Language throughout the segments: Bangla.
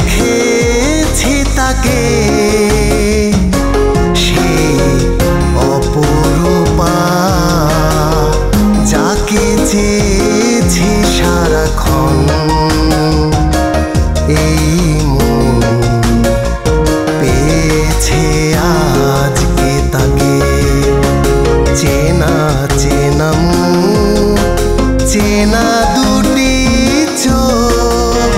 দেখেছি তাকে সেই অপরূপা যাকে চেয়েছি সারাক্ষণ এই মন পেয়েছে আজকে তাকে চেনা চেনা মুখ চেনা দুটি চোখ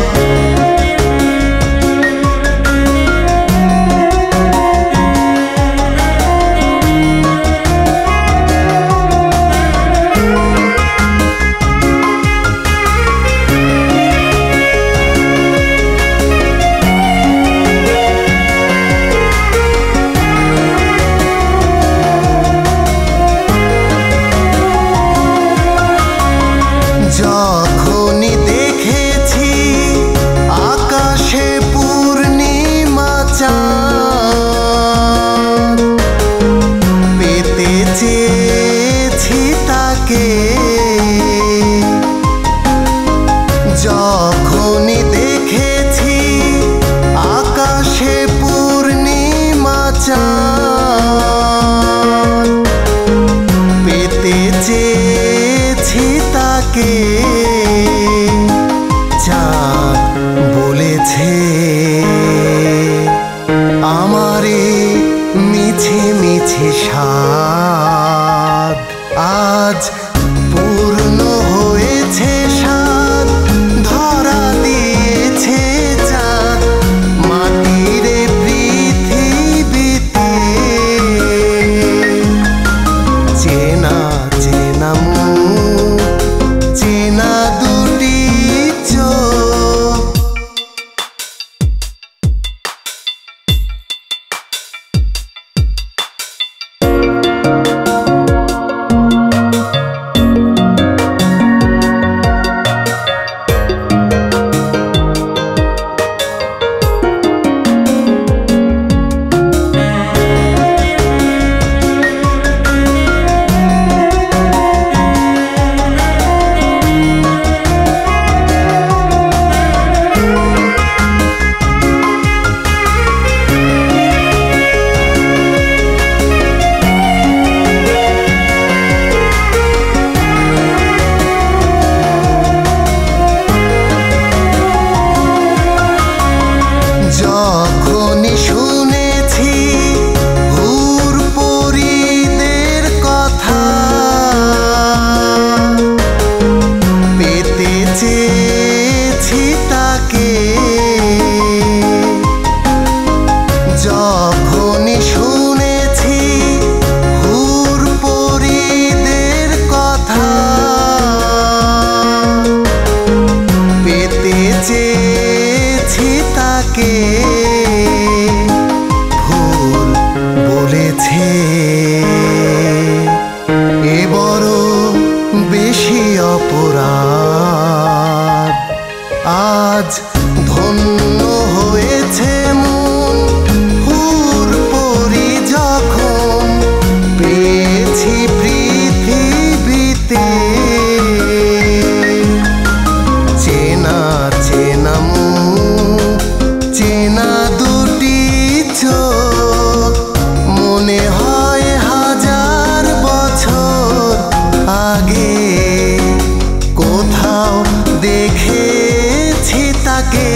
যখনই দেখেছি আকাশে পূর্ণিমা চাঁদ পেতে চেয়েছি তাকে যখনই দেখেছি আকাশে পূর্ণিমা চাঁদ পেতে চেয়েছি তাকে চাঁদ বলেছে আমারে মিছে মিছে সাধ আজ পূর্ণ হয়েছে সাধ ধরা দিয়েছে চাঁদ মাটির পৃথিবীতে চেনা চেনা মুখ চেনা দুটি চোখ যখনই শুনেছি হুর পরীদের কথা পেতে চেয়েছি তাকে যখনই শুনেছি হুর পরীদের কথা পেতে চেয়েছি তাকে ভুল বলেছে এ বড় বেশি অপরাধ আজ ধন্য হয়েছে মন হুর পরি যখন পেয়েছি পৃথিবীতে চেনা চেনা মুখ চেনা দুটি চোখ মনে হয় হাজার বছর আগে কোথাও দেখেছি তাকে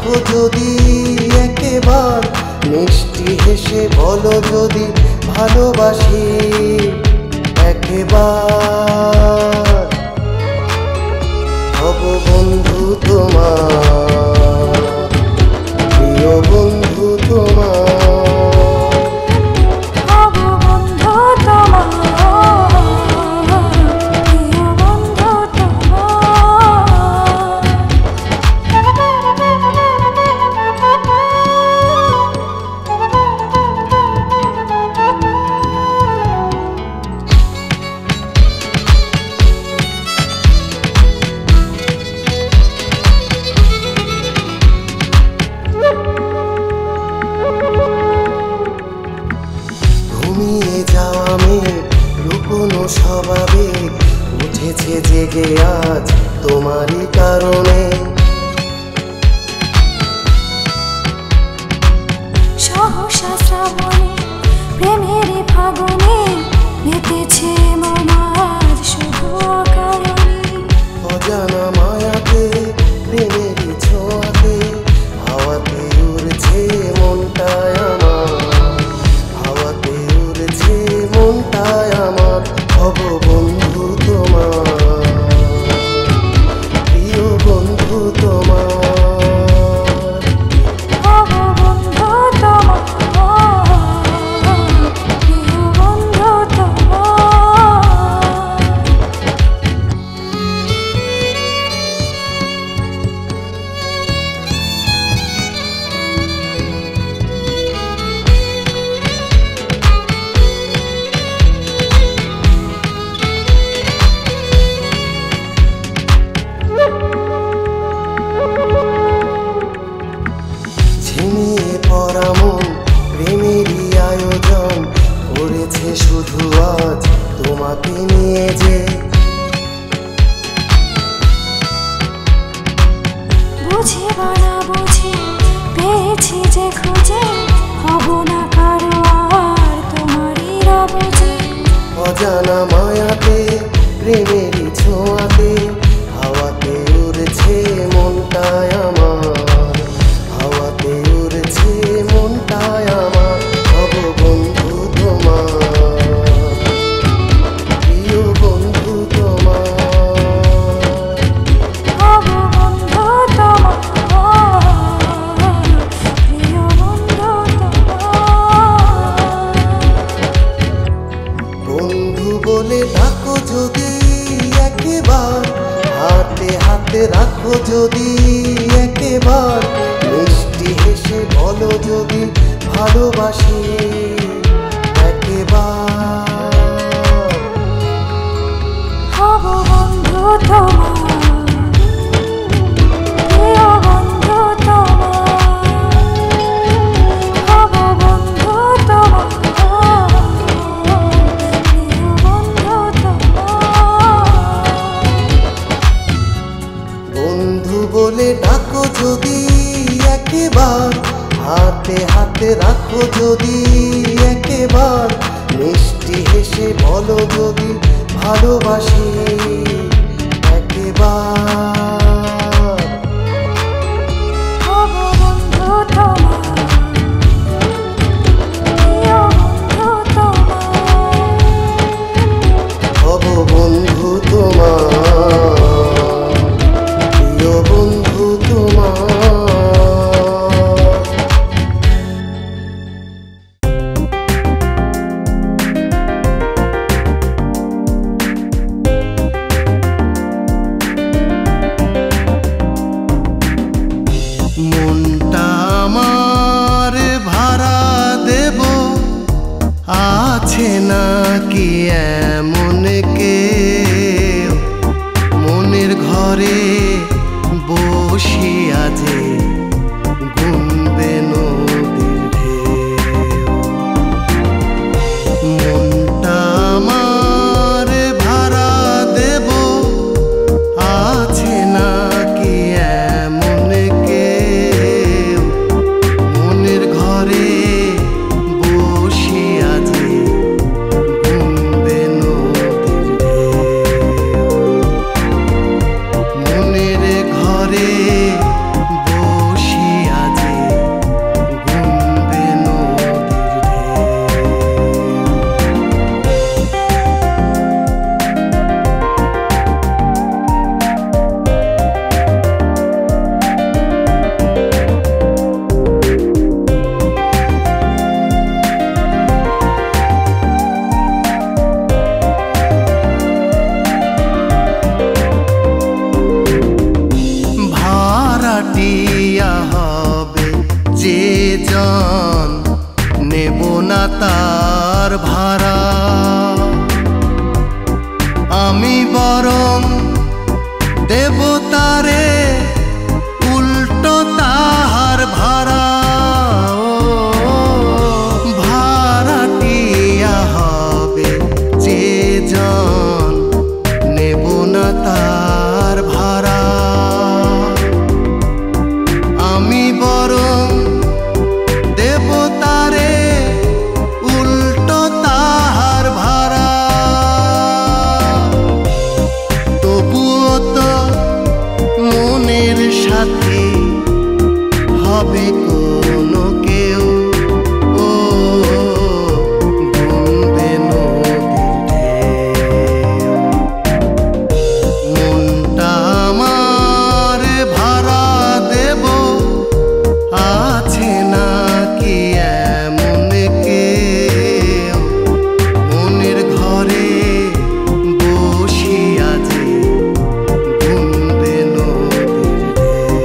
রাখো যদি একেবার, মিষ্টি হেসে বলো যদি ভালোবাসি একেবার। হব বন্ধু তোমার, প্রিয় বন্ধু তোমার। স্বভাবে উঠেছে জেগে আজ তোমারই কারণে। সহসা শ্রাবণে প্রেমেরই ফাগুনে মেতেছে মন আজ শুধু অকারণে। অজানা মায়াতে প্রেমেরই ছোঁয়াতে হাওয়াতে উড়ছে মনটায় আমার, হাওয়াতে উড়ছে মনটায় আমার। হব বন্ধু তোমার, প্রিয় বন্ধু তোমার। হব বন্ধু তোমার, প্রিয় বন্ধু তোমার। ঝিমিয়ে পড়া মন প্রেমেরই আয়োজন করেছে শুধু আজ তোমাকে নিয়ে যে। বুঝে বা না বুঝে পেয়েছি যে খুঁজে, হব না কারো আর তোমারই রব যে। অজানা মায়াতে প্রেমেরই ছোঁয়াতে হাওয়াতে উড়ছে মনটায় আমার, হাওয়াতে উড়ছে মনটায় আমার। হব বন্ধু তোমার, প্রিয় বন্ধু তোমার। হব বন্ধু তোমার, প্রিয় বন্ধু তোমার। বন্ধু বলে ডাকো যদি একেবার, হাতে হাতে রাখো যদি একেবার, মিষ্টি হেসে বলো যদি ভালোবাসি একেবার। হব বন্ধু তোমার, প্রিয় বন্ধু তোমার। হব বন্ধু তোমার, প্রিয় বন্ধু তোমার। বন্ধু বলে ডাকো যদি একেবার, হাতে হাতে রাখো যদি একেবার, মিষ্টি হেসে বলো যদি ভালোবাসি একেবার। হব বন্ধু তোমার, প্রিয় বন্ধু তোমার। হব বন্ধু তোমার, প্রিয় বন্ধু তোমার। মনটা আমার ভাড়া দেব, আছে নাকি এমন কেউ মনের ঘরে বসিয়া যে গুনবে নদীর ঢেউ। মনটা আমার ভাড়া দেব, আছে নাকি এমন কেউ মনের ঘরে বসিয়া যে গুনবে নদীর জন নেব না তার ভাড়া। আমি বরং দেব তারে উল্টো তাহার ভাড়া। ভাড়াটিয়া হবে যে জন নেব না তার ভাড়া। আমি বরং দেব তারে উল্টো তাহার ভাড়া। তবুও তো মনের সাথে হবে কোনো কেউ। ও গুনবে নদীর ঢেউ। মনটা আমার ভাড়া দেব আছে নাকি এমন কেউ। মনের ঘরে বসিয়া যে গুনবে নদীর ঢেউ।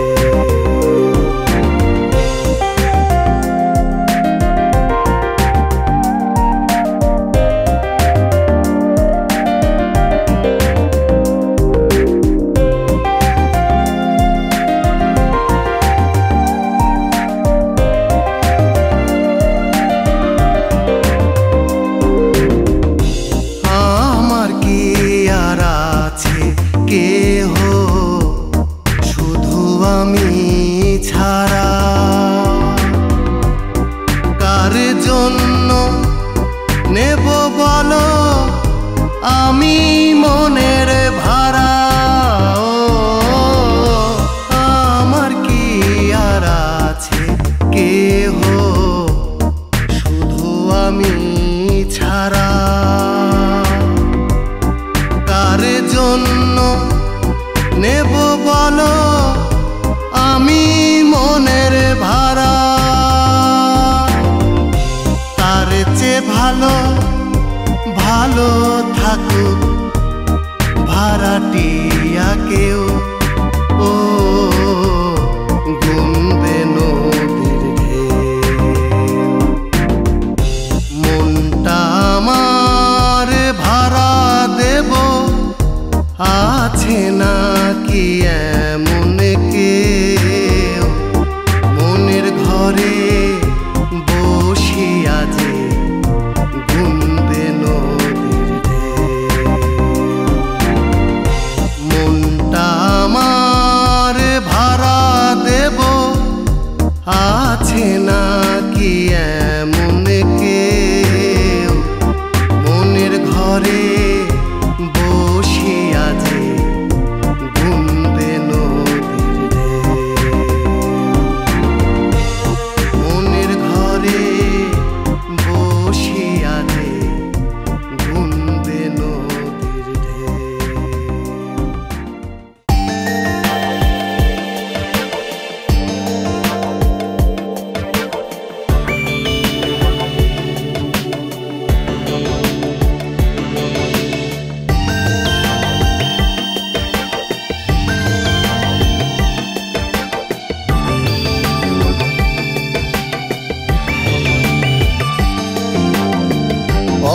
আমার কি আর আছে কেহ শুধু আমি ছাড়া। কার জন্য নেব বলো আমি মনের ভাড়া। আমার কি আর আছে কেহ শুধু আমি ছাড়া। কার জন্য নেব বলো আমি মনের ভাড়া। তার চেয়ে ভালো ভালো থাকুক ভাড়াটিয়া কেউ। ও গুনবে নদীর ঢেউ। মনটা আমার ভাড়া দেব আছে নাকি এমন কেউ। মনের ঘরে বসিয়া যে গুনবে নদীর ঢেউ। মনটা আমার ভাড়া দেব আছে নাকি এমন কেউ। মনের ঘরে বসিয়া যে গুনবে নদীর ঢেউ। মনের ঘরে বসিয়া যে গুনবে নদীর ঢেউ।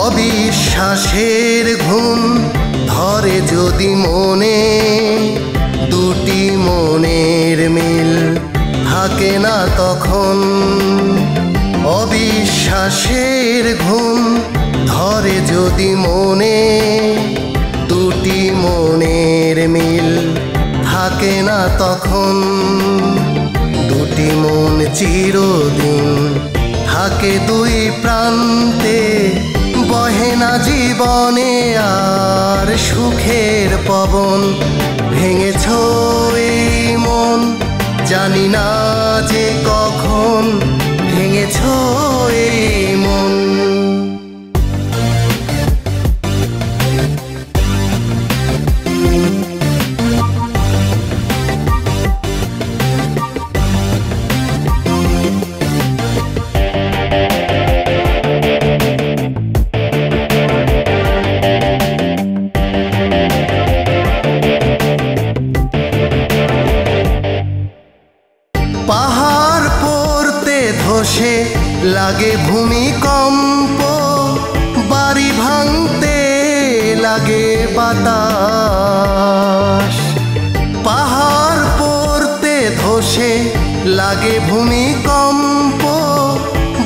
অবিশ্বাসের ঘুম ধরে যদি মনে দুটি মনের মিল থাকে না তখন। অবিশ্বাসের ঘুম ধরে যদি মনে দুটি মনের মিল থাকে না তখন। দুটি মন চিরদিন থাকে দুই প্রান্তে বহে না জীবনে আর সুখের পবন। ভেঙেছ এই মন জানি না যে কখন ভেঙেছ এই মন। পাহাড় পড়তে ধসে লাগে ভূমিকম্প, বাড়ি ভাঙতে লাগে বাতাস। পাহাড় পড়তে ধসে লাগে ভূমিকম্প,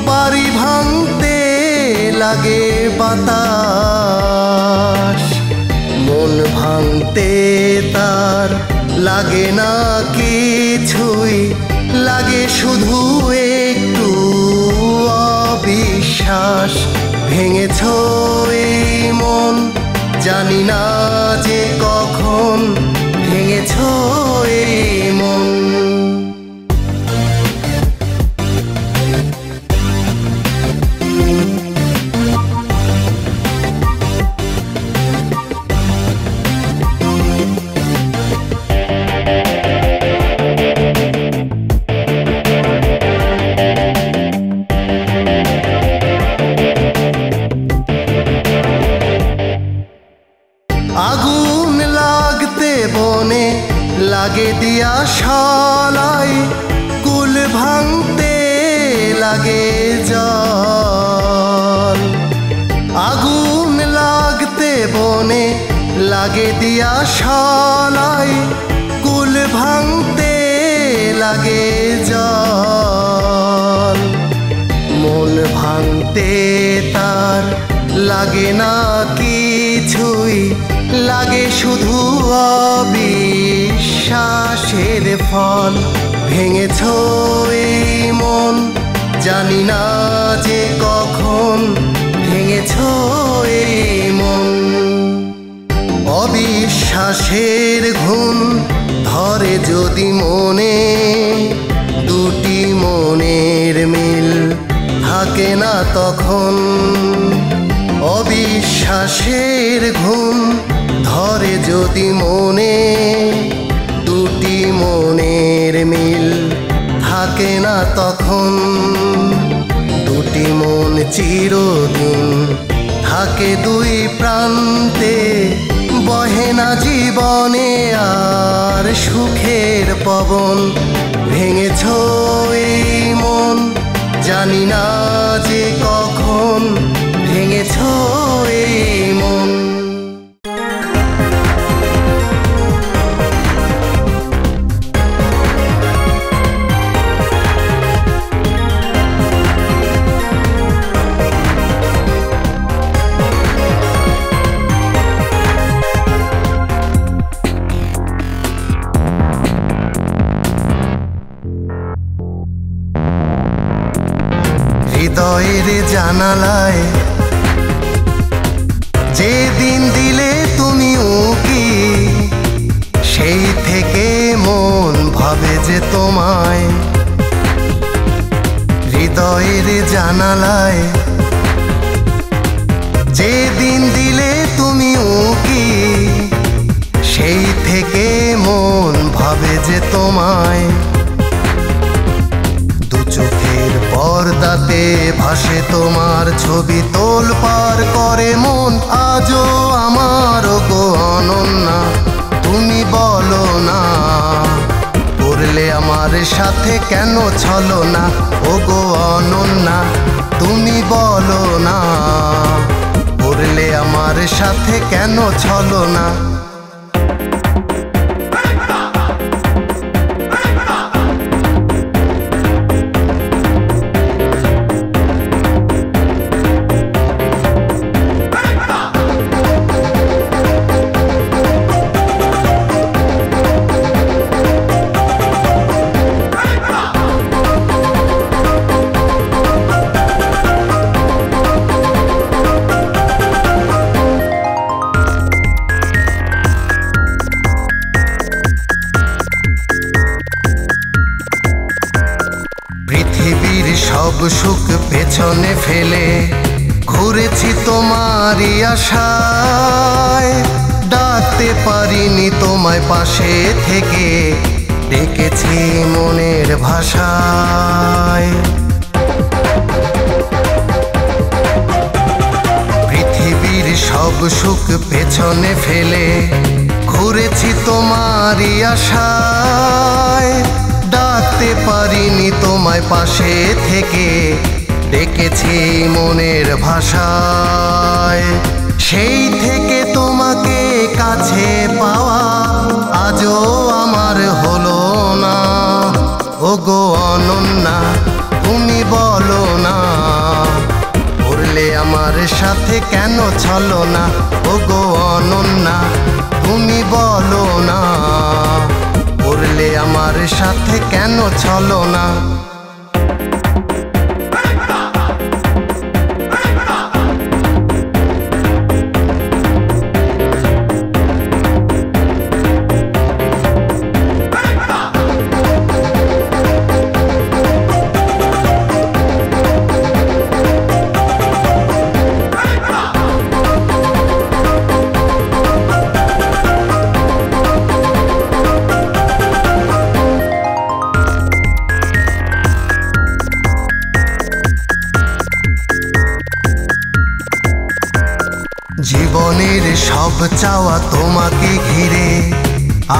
বাড়ি ভাঙতে লাগে বাতাস। মন ভাঙতে তার লাগে না কিছুই, লাগে শুধু একটু অবিশ্বাস। ভেঙেছ এই মন, জানি না যে কখন ভেঙেছ এই মন। আগুন লাগতে বনে লাগে দিয়া শালাই, কুল ভাঙতে লাগে জল। আগুন লাগতে বনে লাগে দিয়া শালাই, কুল ভাঙতে লাগে জল। মন ভাঙতে তার লাগে না কিছুই, লাগে শুধু অবিশ্বাসের ফল। ভেঙেছ এই মন, জানি না যে কখন ভেঙেছ এই মন। অবিশ্বাসের ঘুম ধরে যদি মনে, দুটি মনের মিল থাকে না তখন। অবিশ্বাসের ঘুম ধরে যদি মনে, দুটি মনের মিল থাকে না তখন। দুটি মন চিরদিন থাকে দুই প্রান্তে, বহে না জীবনে আর সুখের পবন। ভেঙেছ এই মন, জানি না যে কখন ভেঙেছ এই মন। হৃদয়ের জানালায় যেদিন দিলে তুমি উকি, সেই থেকে মন ভাবে যে তোমায়। হৃদয়ের জানালায় যেদিন দিলে তুমি উকি, সেই থেকে মন ভাবে যে তোমায়। দু চোখের পর্দাতে ভাসে তোমার ছবি, তোলপাড় করে মন আজও আমার গো অনন্যা। তুমি বলো না, করলে আমার সাথে কেন ছলো না, ও গো অনন্যা। তুমি বলো না, করলে আমার সাথে কেন ছলো না। সব সুখ পেছনে ফেলে ঘুরেছি তোমারই আশায়, ডাকতে পারিনি তোমায় পাশে থেকে, ডেকেছি মনের ভাষায়। পৃথিবীর সব সুখ পেছনে ফেলে ঘুরেছি তোমারই আশায়, ডাক থাকতে পারিনি তোমায় পাশে থেকে, ডেকেছি মনের ভাষায়। সেই থেকে তোমাকে কাছে পাওয়া আজও আমার হলো না। ওগো অনন্যা তুমি বলো না, করলে আমার সাথে কেন ছলো না? ওগো অনন্যা তুমি বলো না, করলে আমার সাথে কেন ছলো না? জীবনের সব চাওয়া তোমাকে ঘিরে,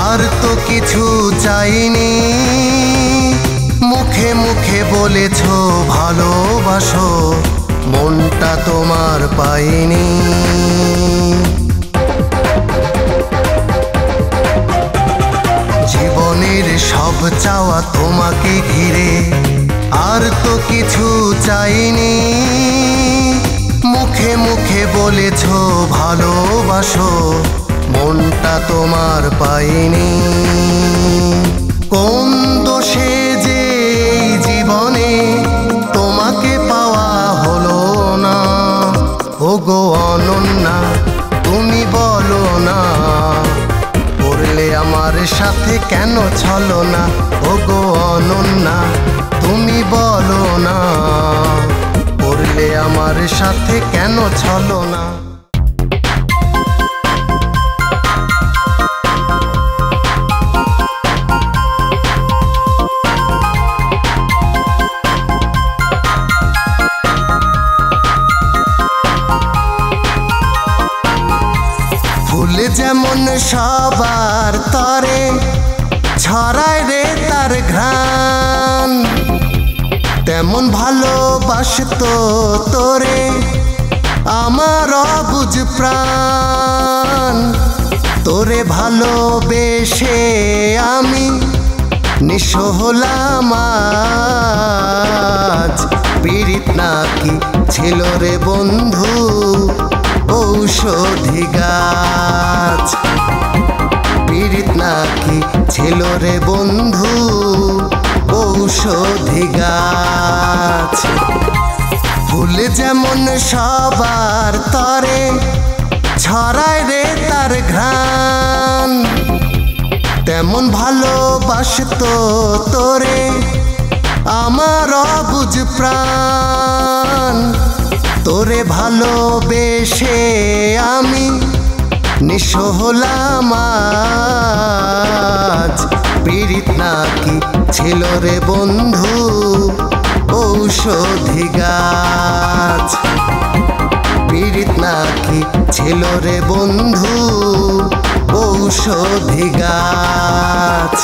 আর তো কিছু চাইনি। মুখে মুখে বলেছ ভালোবাসো, মনটা তোমার পাইনি। জীবনের সব চাওয়া তোমাকে ঘিরে, আর তো কিছু চাইনি। মুখে মুখে বলেছ ভালোবাসো, মনটা তোমার পাইনি। কোন দোষে যে এই জীবনে তোমাকে পাওয়া হলো না? ওগো অনন্যা তুমি বলো না, করলে আমার সাথে কেন ছলো না? ওগো অনন্যা তুমি বলো না, করলে আমার সাথে কেন ছলো না? ফুল যেমন সবার তরে ছড়ায় রে তার ঘ্রাণ, তেমন ভালোবাসতো তোরে আমার অবুঝ প্রাণ। তোরে ভালোবেসে আমি নিঃস্ব হলাম আজ। পীড়িত নাকি ছিল রে বন্ধু ঔষধি গাছ, পীড়িত নাকি ছিল রে বন্ধু ঔষধি গাছ। ফুল যেমন সবার তরে ছড়ায় রে তার ঘ্রাণ, তেমন ভালোবাসতো তোরে আমার অবুঝ প্রাণ। তোরে ভালোবেসে আমি নিঃস্ব হলাম আজ। পীড়িত নাকি ছিল রে বন্ধু ঔষধি গাছ, পীড়িত নাকি ছিল রে বন্ধু ঔষধি গাছ।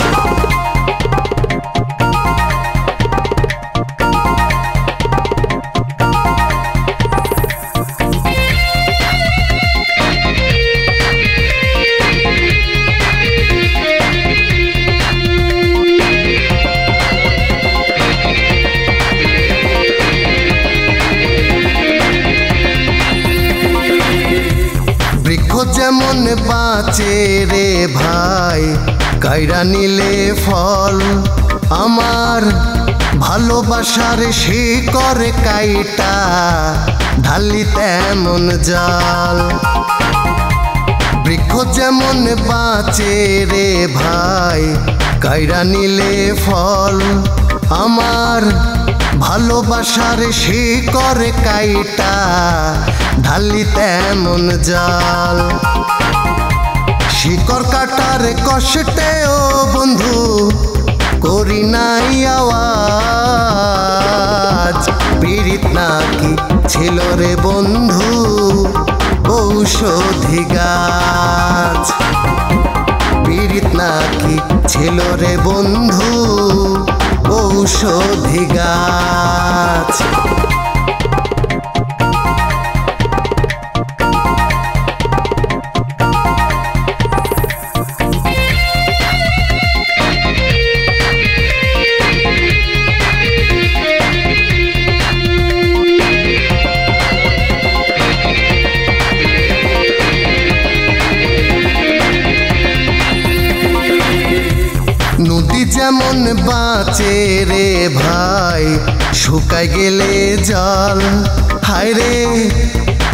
যেমন বাঁচে রে ভাই কাইরা নিলে ফল, আমার ভালোবাসার শিকড় কাইটা ঢালি তেমন জাল। বৃক্ষ যেমন বাঁচে রে ভাই কাইরা নিলে ফল, আমার ভালোবাসার শিকড় কাইটা ঢালি তেমন জাল। শিকড় কাটার কষ্টে ও বন্ধু করি নাই আওয়াজ। পীড়িত নাকি ছিল রে বন্ধু ঔষধি গাছ, পীড়িত নাকি ছিল রে বন্ধু ঔষধি গাছ। নদী যেমন বাঁচে রে ভাই শুকায় গেলে জল, হায় রে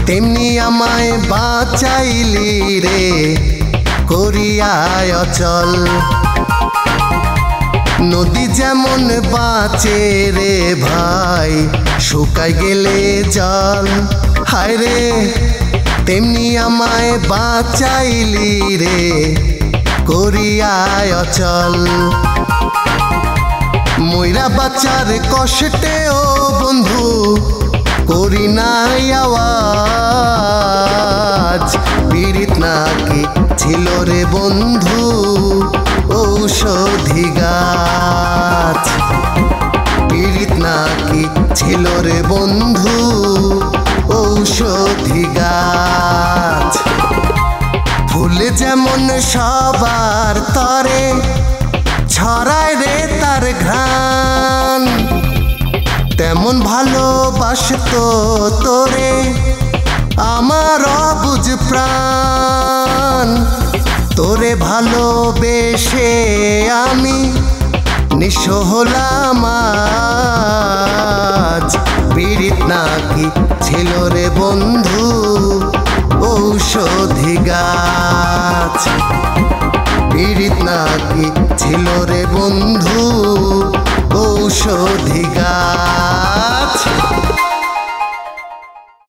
তেমনি আমায় বাঁচাইলি রে করিয়ায় অচল। নদী যেমন বাঁচে রে ভাই শুকায় গেলে জল, হায় রে তেমনি আমায় বাঁচাইলি রে করিয়ায় অচল। মইরা বাঁচার কষ্টে ও বন্ধু করি নাই আওয়াজ, পীড়িত নাকি ছিল রে বন্ধু ঔষধি গাছ। পীড়িত নাকি ছিল রে বন্ধু ঔষধি গাছ। ফুল যেমন সবার তরে ছড়ায় রে তার ঘ্রাণ, তেমন ভালোবাসতো তোরে আমার অবুঝ প্রাণ। তোরে ভালোবেসে আমি নিঃস্ব হলাম আজ, পীড়িত নাকি ছিল রে বন্ধু ঔষধি গাছ। পীড়িত নাকি ছিল রে বন্ধু ঔষধি গাছ।